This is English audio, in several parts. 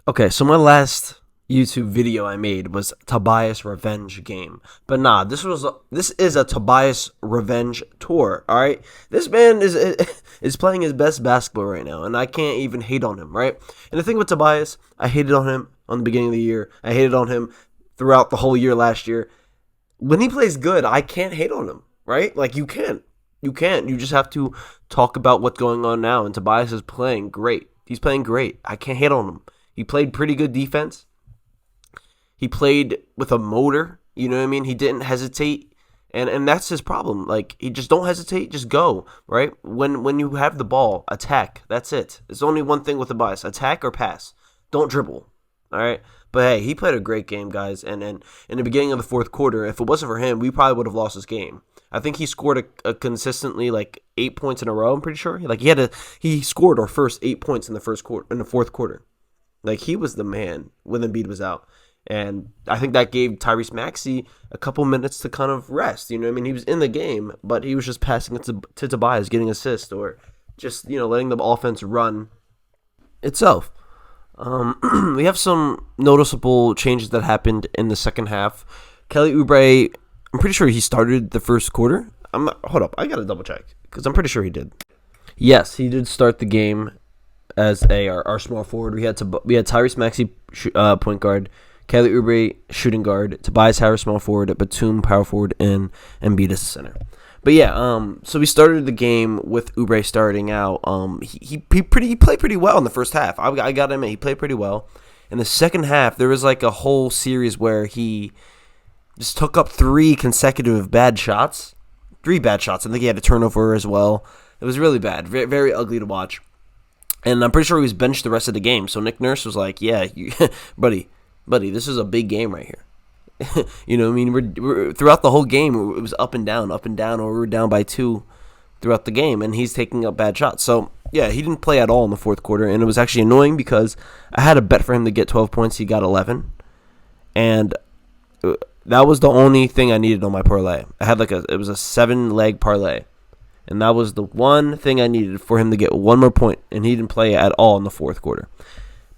Okay, so my last YouTube video I made was Tobias Revenge game. But nah, this is a Tobias Revenge tour, all right? This man is playing his best basketball right now, and I can't even hate on him, right? And the thing with Tobias, I hated on him on the beginning of the year. I hated on him throughout the whole year last year. When he plays good, I can't hate on him, right? Like you can't. You can't. You just have to talk about what's going on now, and Tobias is playing great. He's playing great. I can't hate on him. He played pretty good defense. He played with a motor. You know what I mean? He didn't hesitate. And that's his problem. Like, he just don't hesitate. Just go, right? When you have the ball, attack. That's it. It's only one thing with the bias. Attack or pass. Don't dribble. All right? But, hey, he played a great game, guys. And in the beginning of the fourth quarter, if it wasn't for him, we probably would have lost this game. I think he scored a consistently, like, 8 points in a row, I'm pretty sure. Like, he scored our first 8 points in the fourth quarter. Like, he was the man when Embiid was out. And I think that gave Tyrese Maxey a couple minutes to kind of rest. You know what I mean? He was in the game, but he was just passing it to Tobias, getting assists, or just, letting the offense run itself. We have some noticeable changes that happened in the second half. Kelly Oubre, I'm pretty sure he started the first quarter. Hold up, I got to double check, because I'm pretty sure he did. Yes, he did start the game as our small forward. We had Tyrese Maxey point guard, Kelly Oubre shooting guard, Tobias Harris small forward, Batum power forward, and Embiid as center. But yeah, so we started the game with Oubre starting out. He played pretty well in the first half. I got him. He played pretty well. In the second half, there was like a whole series where he just took up 3 consecutive bad shots. 3 bad shots. I think he had a turnover as well. It was really bad. Very, very ugly to watch. And I'm pretty sure he was benched the rest of the game. So Nick Nurse was like, yeah, buddy, this is a big game right here. You know what I mean? We're throughout the whole game, it was up and down, or we were down by 2 throughout the game, and he's taking up bad shots. So, yeah, he didn't play at all in the fourth quarter, and it was actually annoying because I had a bet for him to get 12 points. He got 11, and that was the only thing I needed on my parlay. I had it was a 7-leg parlay. And that was the one thing I needed for him to get one more point, and he didn't play at all in the fourth quarter.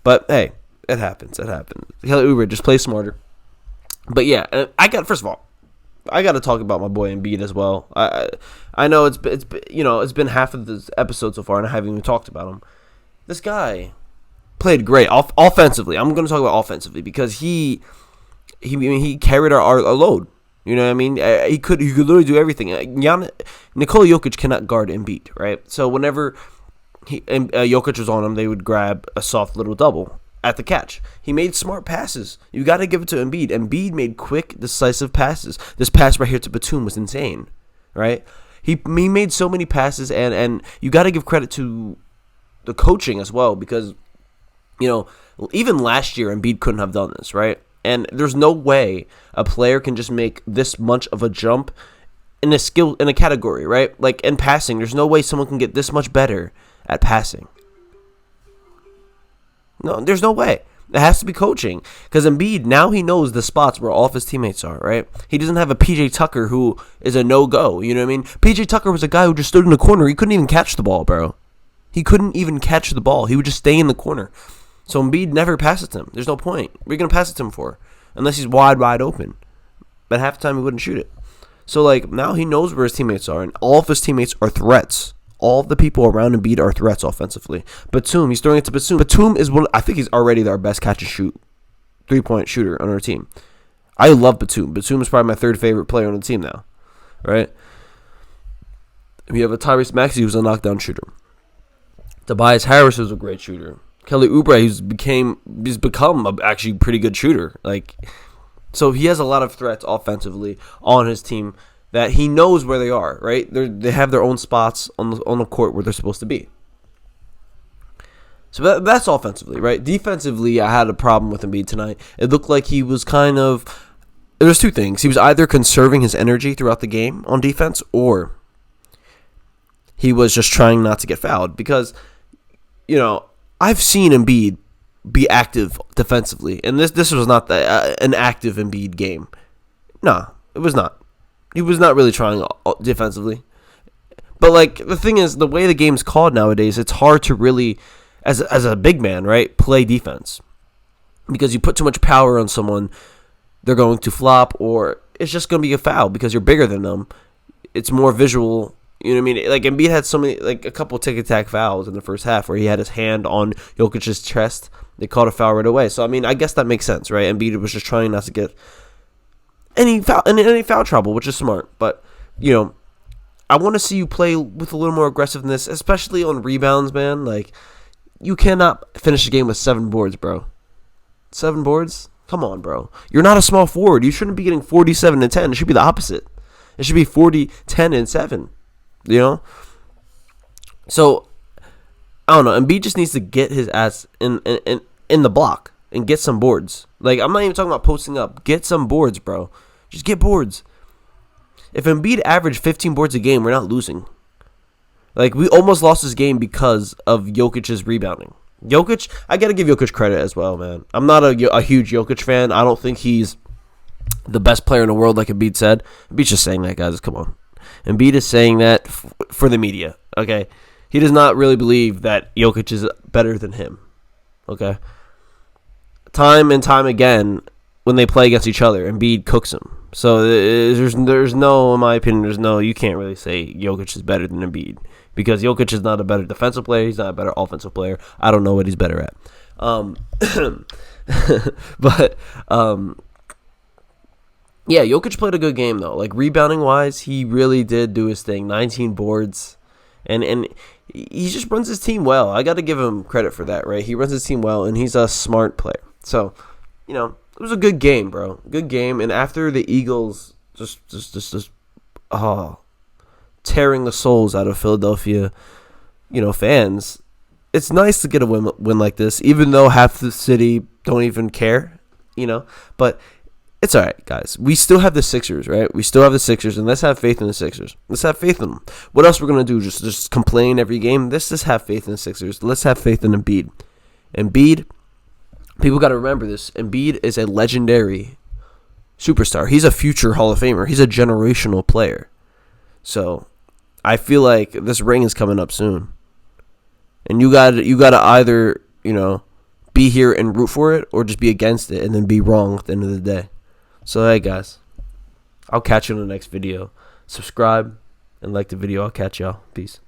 But, hey, it happens. Kelly Oubre just play smarter. But, yeah, first of all, I got to talk about my boy Embiid as well. I know it's been half of this episode so far, and I haven't even talked about him. This guy played great offensively. I'm going to talk about offensively because he carried our load. You know what I mean? He could literally do everything. Nikola Jokic cannot guard Embiid, right? So whenever Jokic was on him, they would grab a soft little double at the catch. He made smart passes. You got to give it to Embiid. Embiid made quick, decisive passes. This pass right here to Batum was insane, right? He made so many passes, and you got to give credit to the coaching as well because, even last year Embiid couldn't have done this, right? And there's no way a player can just make this much of a jump in a category, right? Like in passing, there's no way someone can get this much better at passing. No, there's no way. It has to be coaching. Because Embiid, now he knows the spots where all of his teammates are, right? He doesn't have a PJ Tucker who is a no-go, you know what I mean? PJ Tucker was a guy who just stood in the corner. He couldn't even catch the ball, bro. He couldn't even catch the ball. He would just stay in the corner. So Embiid never passes to him. There's no point. What are you going to pass it to him for? Unless he's wide open. But half the time he wouldn't shoot it. So, now he knows where his teammates are, and all of his teammates are threats. All of the people around Embiid are threats offensively. Batum, he's throwing it to Batum. Batum is I think he's already our best catch and shoot 3-point shooter on our team. I love Batum. Batum is probably my 3rd favorite player on the team now. Right? We have a Tyrese Maxey who's a knockdown shooter. Tobias Harris is a great shooter. Kelly Oubre, he's become a actually pretty good shooter. So he has a lot of threats offensively on his team that he knows where they are, right? They have their own spots on the court where they're supposed to be. So that's offensively, right? Defensively, I had a problem with Embiid tonight. It looked like he was there's 2 things. He was either conserving his energy throughout the game on defense, or he was just trying not to get fouled because, I've seen Embiid be active defensively, and this was not an active Embiid game. No, it was not. He was not really trying defensively. But, the thing is, the way the game's called nowadays, it's hard to really, as a big man, right, play defense. because you put too much power on someone, they're going to flop, or it's just going to be a foul because you're bigger than them. It's more visual. You know what I mean? Like, Embiid had so many, like a couple tick-attack fouls in the first half where he had his hand on Jokic's chest. They called a foul right away. So, I mean, I guess that makes sense, right? Embiid was just trying not to get any foul trouble, which is smart. But, you know, I want to see you play with a little more aggressiveness, especially on rebounds, man. Like, you cannot finish the game with 7 boards, bro. 7 boards? Come on, bro. You're not a small forward. You shouldn't be getting 47 and 10. It should be the opposite. It should be 40, 10, and 7. You know? So, I don't know. Embiid just needs to get his ass in the block and get some boards. Like, I'm not even talking about posting up. Get some boards, bro. Just get boards. If Embiid averaged 15 boards a game, we're not losing. Like, we almost lost this game because of Jokic's rebounding. Jokic, I got to give Jokic credit as well, man. I'm not a huge Jokic fan. I don't think he's the best player in the world, like Embiid said. Embiid's just saying that, guys. Come on. Embiid is saying that for the media, okay? He does not really believe that Jokic is better than him, okay? Time and time again, when they play against each other, Embiid cooks him. So there's no, in my opinion, you can't really say Jokic is better than Embiid because Jokic is not a better defensive player. He's not a better offensive player. I don't know what he's better at. Yeah, Jokic played a good game, though. Like, rebounding-wise, he really did do his thing. 19 boards. And he just runs his team well. I got to give him credit for that, right? He runs his team well, and he's a smart player. So, you know, it was a good game, bro. Good game. And after the Eagles just tearing the souls out of Philadelphia, you know, fans, it's nice to get a win like this, even though half the city don't even care, you know. But it's all right, guys. We still have the Sixers, right? We still have the Sixers, and let's have faith in the Sixers. Let's have faith in them. What else we're going to do? Just complain every game? Let's just have faith in the Sixers. Let's have faith in Embiid. Embiid, people got to remember this. Embiid is a legendary superstar. He's a future Hall of Famer. He's a generational player. So I feel like this ring is coming up soon. And you got to either, you know, be here and root for it or just be against it and then be wrong at the end of the day. So, hey, guys, I'll catch you in the next video. Subscribe and like the video. I'll catch y'all. Peace.